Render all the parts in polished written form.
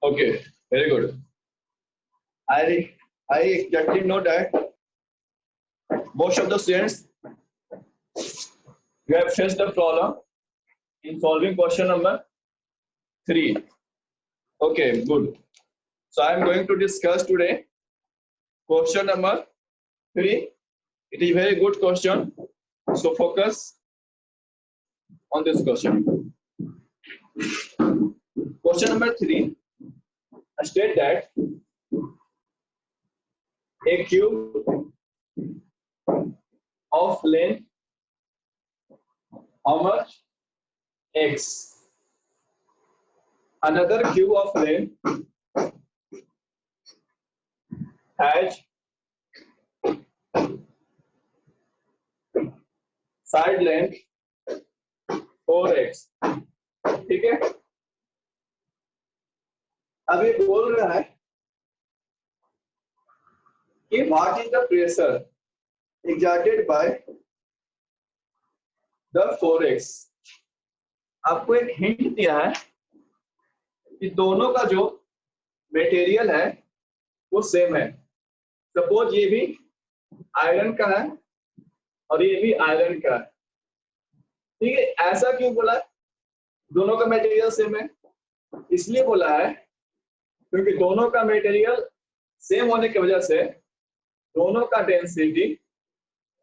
Okay, very good. I exactly know that most of the students you have faced the problem in solving question number 3. Okay, good. So I am going to discuss today question number 3. It is a very good question. So focus on this question. Question number 3. I state that a cube of length how much? X. Another cube of length has side length 4x. ठीक है, अब ये बोल रहा है कि what is the pressure exerted by the 4x. आपको एक हिंट दिया है कि दोनों का जो मटेरियल है वो सेम है. सपोज ये भी आयरन का है और ये भी आयरन का है. ठीक है, ऐसा क्यों बोला है? दोनों का मटेरियल सेम है. इसलिए बोला है क्योंकि दोनों का मटेरियल सेम होने की वजह से दोनों का डेंसिटी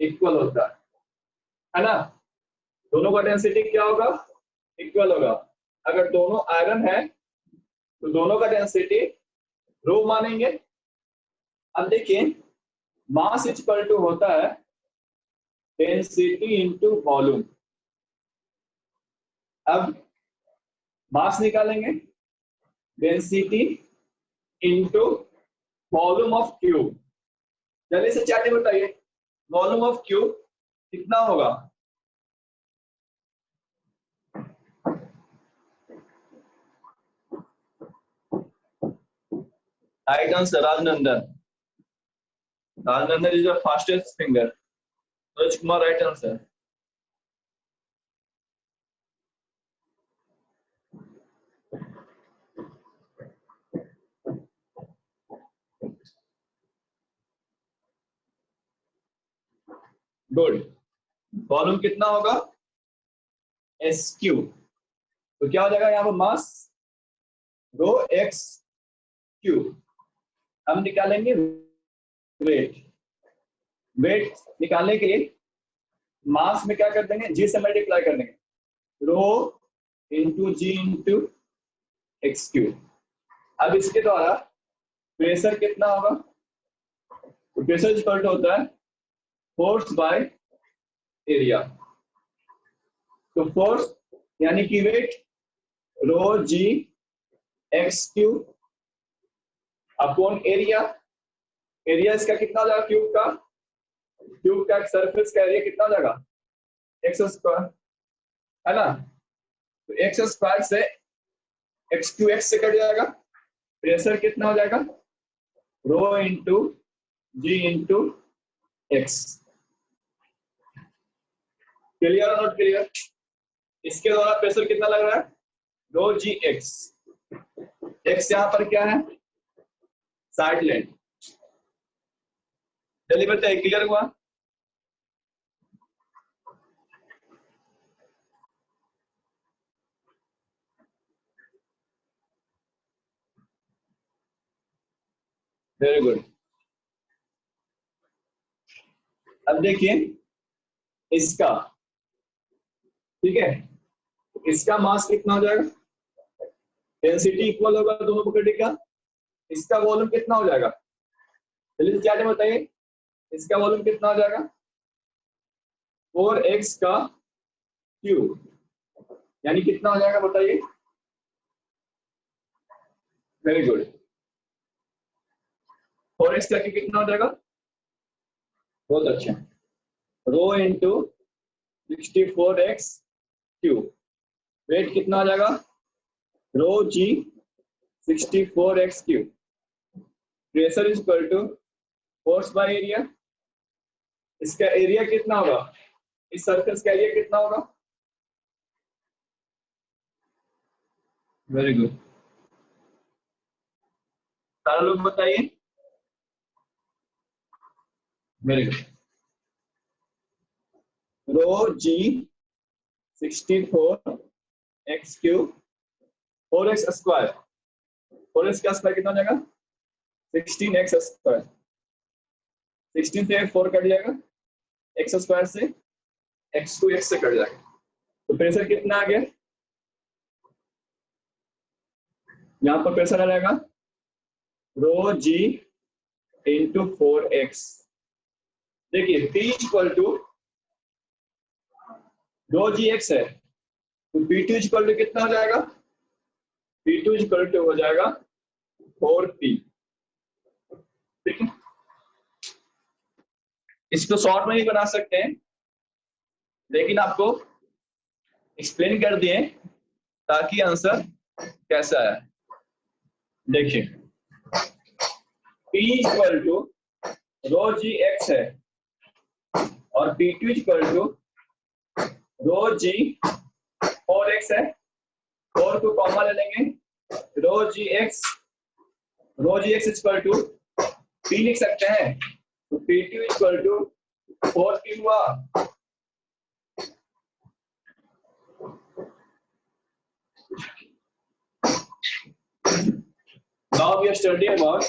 इक्वल होता है ना. दोनों का डेंसिटी क्या होगा? इक्वल होगा. अगर दोनों आयरन है तो दोनों का डेंसिटी रो मानेंगे. अब देखिए, मास इक्वल टू होता है डेंसिटी इनटू वॉल्यूम. अब मास निकालेंगे density into volume of cube. जल्दी से चार्ट बताइए, वॉल्यूम ऑफ क्यूब कितना होगा? Right answer Rajnandan. Rajnandan is the fastest finger. Suraj Kumar right answer. Good. Volume कितना होगा? S Q. तो क्या हो जाएगा यहाँ पर? मास रो एक्स क्यू. हम निकालेंगे वेट. वेट निकालने के लिए मास में क्या कर देंगे? जी से मल्टीप्लाई कर देंगे. रो इंटू जी इंटू एक्स क्यू. अब इसके द्वारा प्रेशर कितना होगा? तो प्रेशर इक्वल टू होता है फोर्स बाय एरिया. तो फोर्स यानी कि weight rho g x cube upon area. Area इसका कितना हो जाएगा? क्यूब का. क्यूब का सरफेस का एरिया कितना हो जाएगा? एक्स स्क्वायर, है ना. तो एक्स स्क्वायर से एक्स क्यू एक्स से कट जाएगा. प्रेशर कितना हो जाएगा? रो इंटू जी इंटू एक्स. क्लियर और नॉट क्लियर? इसके द्वारा प्रेशर कितना लग रहा है? रो जी एक्स. एक्स यहाँ पर क्या है? Side length. जल्दी बताइए, क्लियर हुआ? Very good. अब देखिए इसका, ठीक है, इसका मास कितना हो जाएगा? डेंसिटी इक्वल होगा दोनों पकड़ी का. इसका वॉल्यूम कितना हो जाएगा? जल्दी क्या बताइए, इसका वॉल्यूम कितना हो जाएगा? 4x का क्यूब. यानी कितना हो जाएगा बताइए? Very good. 4x का क्यूब कितना हो जाएगा? बहुत अच्छा. Rho into 64x cube. Wait कितना हो जाएगा? Rho g 64x cube. Pressure is equal to force by area. इसका एरिया कितना होगा? इस सर्कल का एरिया कितना होगा? Very good. सारे लोग बताइए। Very good. Rho g 64 x cube 4x square. 4x का स्क्वायर कितना हो जाएगा? 16x square. 16 से 4 कट जाएगा, x स्क्वायर से x को x से कट जाएगा, तो प्रेशर कितना आ गया? यहाँ पर प्रेशर आ जाएगा रो जी इंटू 4x। देखिए P equal to rho g x है, तो P2 इक्वल टू कितना हो जाएगा? P2 इक्वल टू हो जाएगा 4P। ठीक है, इसको शॉर्ट में भी बना सकते हैं, लेकिन आपको एक्सप्लेन कर दिए ताकि आंसर कैसा है। देखिए P equal to rho g x है और P2 equal to rho ji 4x है, 4 को कॉमन ले लेंगे, रो g x equal to P लिख सकते हैं, तो P2 इक्वल टू 4P हुआ। Now we are studying about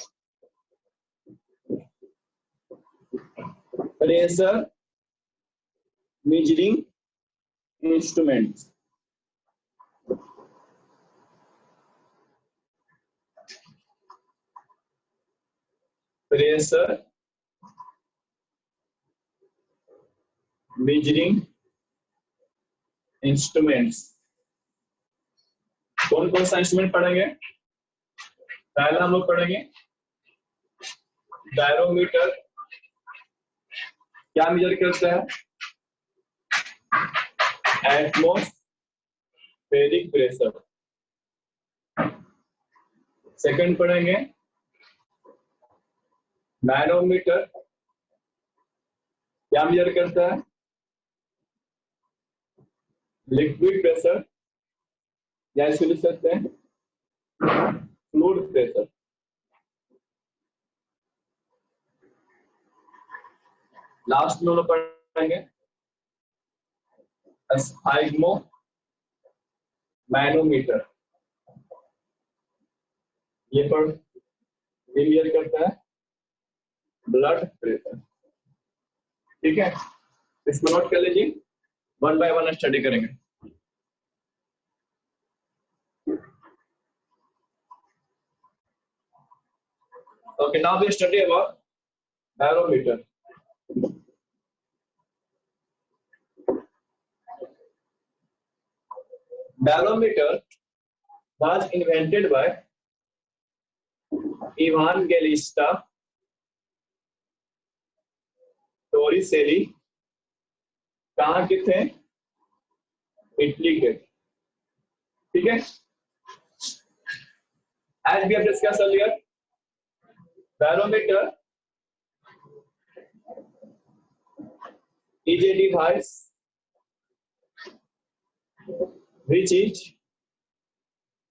pressure measuring instruments. Pressure measuring instruments. कौन कौन सा इंस्ट्रूमेंट पढ़ेंगे? पहला हम लोग पढ़ेंगे बैरोमीटर, क्या मेजर करता है? Atmospheric pressure. सेकंड पढ़ेंगे मैनोमीटर, क्या मेजर करता है? लिक्विड प्रेशर, या इसको लिख सकते हैं फ्लूइड प्रेशर। लास्ट में हम लोग पढ़ेंगे स्फाइग्मो मैनोमीटर, ये मेजर करता है ब्लड प्रेशर। ठीक है, इसको नोट कर लीजिए, वन बाय वन स्टडी करेंगे। Okay, now we study about barometer. Barometer was invented by Evangelista Torricelli। कहाँ के थे? इटली के। ठीक है, as we have discussed earlier, barometer is a device which is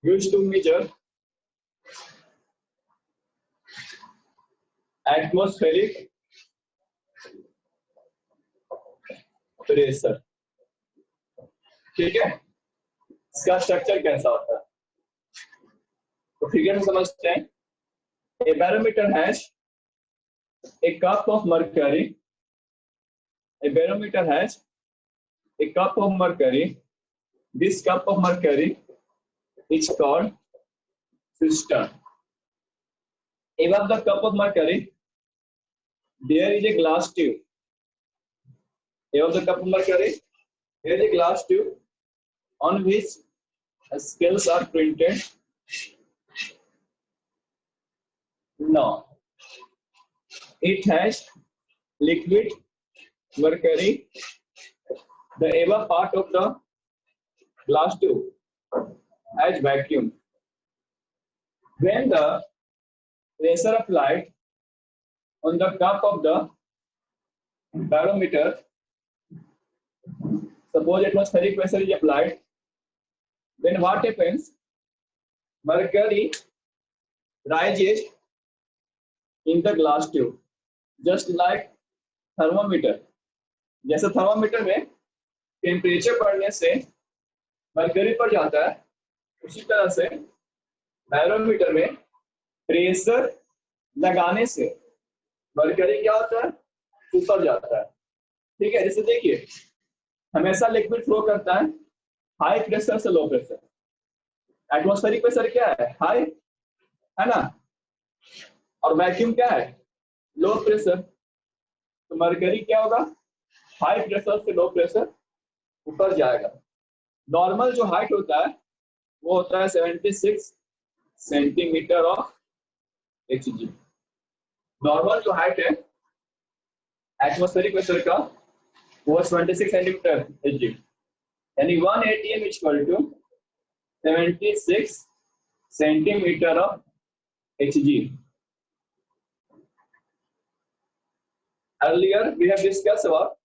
used to measure atmospheric pressure। ठीक है, इसका स्ट्रक्चर कैसा होता है तो फिगर में समझते हैं। A barometer has a cup of mercury. A barometer has a cup of mercury. This cup of mercury is called cistern. Above the cup of mercury, there is a glass tube. Above the cup of mercury, there is a glass tube on which scales are printed. Now, it has liquid mercury. The above part of the glass tube has vacuum. When the pressure applied on the cup of the barometer, suppose atmospheric pressure is applied, then what happens? Mercury rises in the glass tube just like thermometer. जैसे thermometer में temperature बढ़ने से mercury पर जाता है, उसी तरह से बैरोमीटर में प्रेशर लगाने से मरकरी क्या होता है, ऊपर जाता है। ठीक है, जैसे देखिए हमेशा लिक्विड फ्लो करता है हाई प्रेशर से लो प्रेशर। एटमॉस्फेरिक प्रेशर क्या है, हाई है ना, और वैक्यूम क्या है, लो प्रेशर। तो मरकरी क्या होगा, हाई प्रेशर से लो प्रेशर ऊपर जाएगा। नॉर्मल जो हाइट होता है वो होता है 76 सेंटीमीटर ऑफ Hg। नॉर्मल जो हाइट है एटमॉस्फेरिक प्रेशर का वो 76 सेंटीमीटर Hg, यानी 1 atm equal to 76 centimetre of Hg। Earlier we have discussed about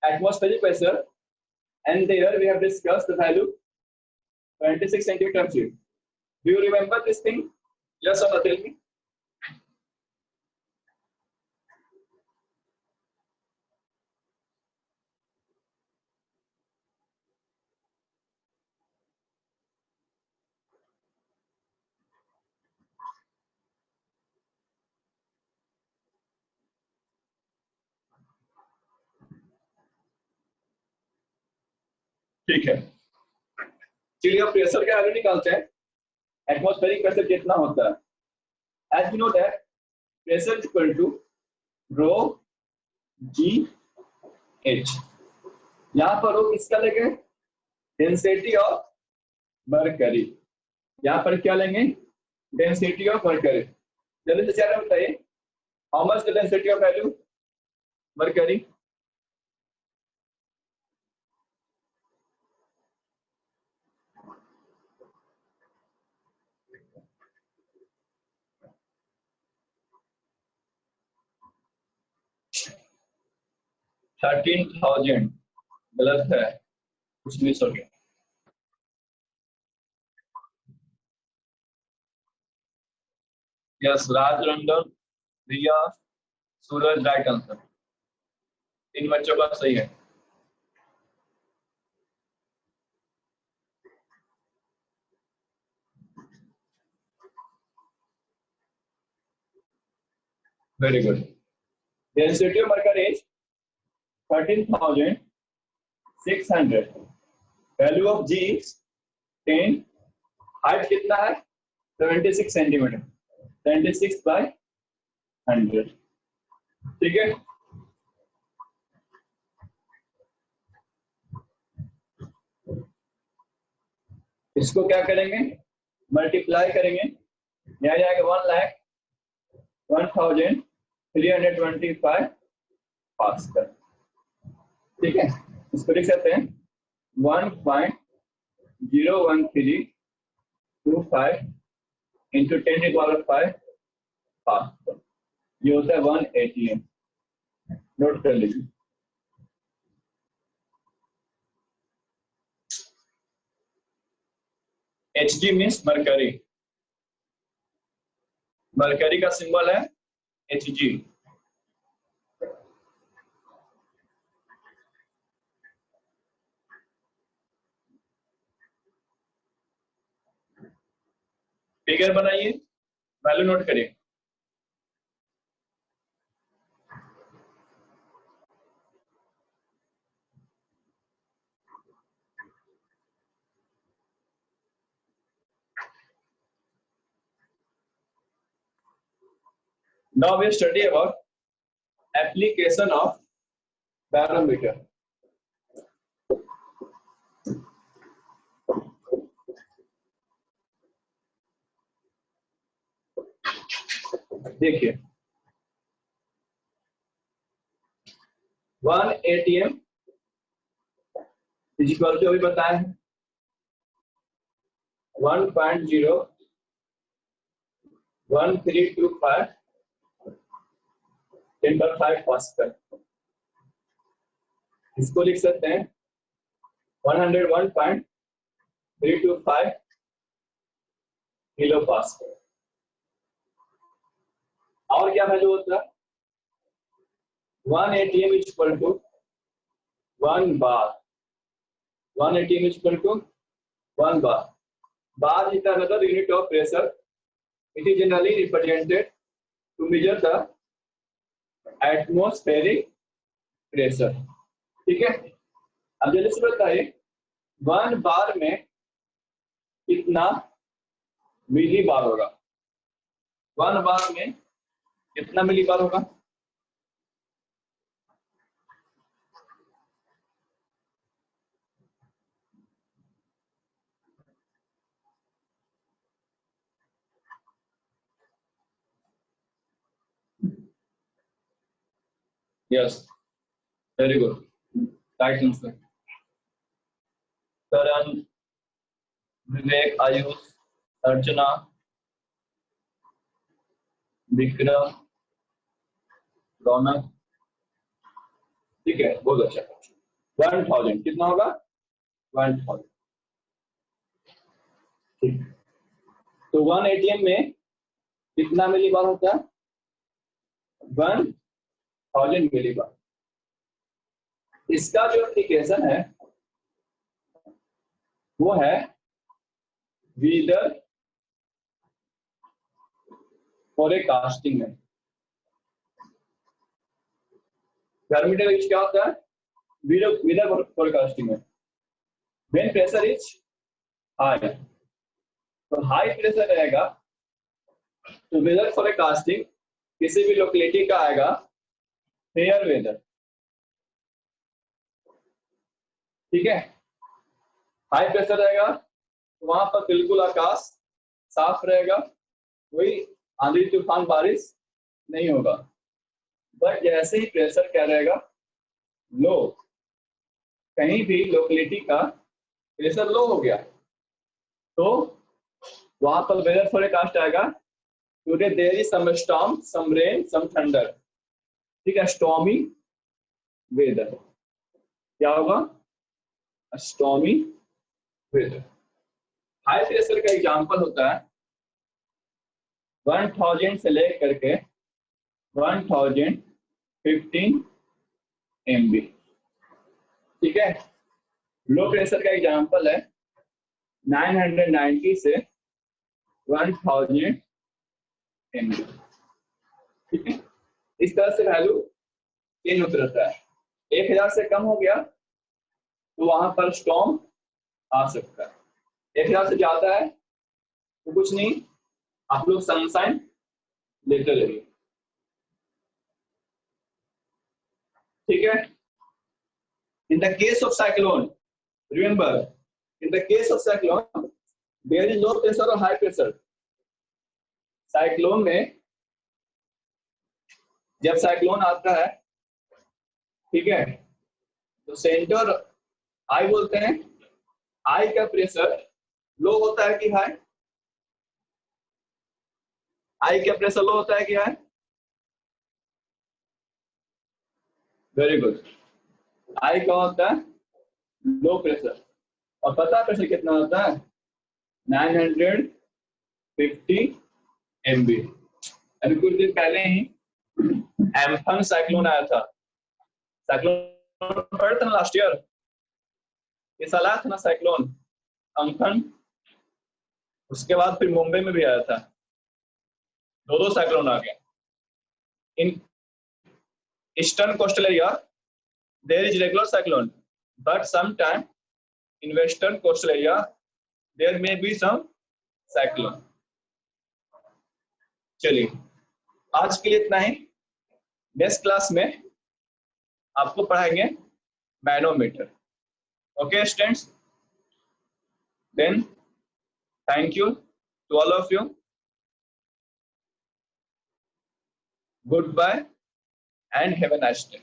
atmospheric pressure and there we have discussed the value 26 centimeter of Hg. Do you remember this thing? Yes or no, tell me. ठीक है, चलिए अब pressure का value निकालते हैं। Atmospheric pressure कितना होता है, as we know that pressure equal to rho g h. यहाँ पर रो किसका लेंगे, डेंसिटी ऑफ मरकरी। यहाँ पर क्या लेंगे, डेंसिटी ऑफ मरकरी। जल्दी से चेहरा बताइए, how much the density of value mercury. $13,000 गलत है, कुछ मिस हो गया। यस, राज रंडन, रिया, सूरज राइट आंसर। इन बच्चों का सही है। Very good. Density of mercury is 13,600। Value of g 10। Height कितना है, 76 सेंटीमीटर, 76 बाय 100। ठीक है, इसको क्या करेंगे, मल्टीप्लाई करेंगे, यहाँ जाएगा 1,01,325 पास्कल। ठीक है, इसको लिख सकते हैं 1.01325 इंटू 10⁵ पास्कल। ये होता है 1 atm। नोट कर लीजिए। Hg मीन्स मरकरी, मरकरी का सिंबल है Hg। फिगर बनाइए, वैल्यू नोट करिए। Now we study about application of barometer. देखिए 1 atm इक्वल टू अभी बताया है 1.01325 10⁵ पास्कल। इसको लिख सकते हैं 101.325 किलो पास्कल। और क्या वैल्यू होता है? 1 atm is equal to 1 bar. 1 atm is equal to 1 bar. Bar is another unit of pressure. It is generally represented to measure the atmospheric pressure. ठीक है, अब जल्दी से बताइए 1 बार में कितना मिली बार होगा? 1 बार में कितना मिली बार होगा? Yes, very good, right answer. Karan, Vivek, Ayush, Archana, Vikram, Raunak, ठीक है, बहुत अच्छा। 1000 कितना होगा? 1000, ठीक। तो 1 एटीएम में कितना मिली बार होता है? 1000 मिली बार। इसका जो एप्लीकेशन है वो है वीदर फोरकास्टिंग में। थर्मोमीटर क्या होता है? वीदर फोरकास्टिंग में व्हेन प्रेशर इज हाई, तो हाई प्रेशर रहेगा तो वेदर फोरकास्टिंग किसी भी लोकेलिटी का आएगा फेयर वेदर, ठीक है। हाई प्रेशर रहेगा तो वहां पर बिल्कुल आकाश साफ रहेगा, कोई आंधी तूफान बारिश नहीं होगा। बट जैसे ही प्रेशर क्या रहेगा? लो, कहीं भी लोकेलिटी का प्रेशर लो हो गया तो वहां पर वेदर फोरकास्ट आएगा today there is some storm, some rain, some thunder, ठीक है, स्टॉर्मी वेदर। क्या होगा? Stormy weather. हाई प्रेशर का एग्जांपल होता है 1000 से लेकर के 1015 MB, ठीक है। लो प्रेशर का एग्जांपल है 990 से 1000 MB, ठीक है। इस तरह से वैल्यू चेंज होता रहता है। 1000 से कम हो गया तो वहां पर स्टॉर्म आ सकता है। 1000 से ज्यादा है तो कुछ नहीं, आप लोग सनशाइन लेते रहिए, ठीक है। In the case of cyclone, remember, in the case of cyclone there is low pressure और हाई प्रेशर। साइक्लोन में जब साइक्लोन आता है, ठीक है, तो सेंटर आई बोलते हैं, आई का प्रेशर लो होता है कि हाई? आई का प्रेशर लो होता है कि हाई? वेरी गुड, आई का होता है लो प्रेशर। और पता प्रेशर कितना होता है? 950 MB। अभी कुछ दिन पहले ही एम्फन साइक्लोन आया था। साइक्लोन पढ़ा था ना लास्ट ईयर, ये साल आया था ना साइक्लोन एम्फन। उसके बाद फिर मुंबई में भी आया था, दो साइक्लोन आ गए। In eastern coastal area there is regular cyclone, but sometime in western coastal area there may be some cyclone. चलिए, आज के लिए इतना ही। नेक्स्ट क्लास में आपको पढ़ाएंगे manometer. Okay students, then thank you to all of you, goodbye and have a nice day.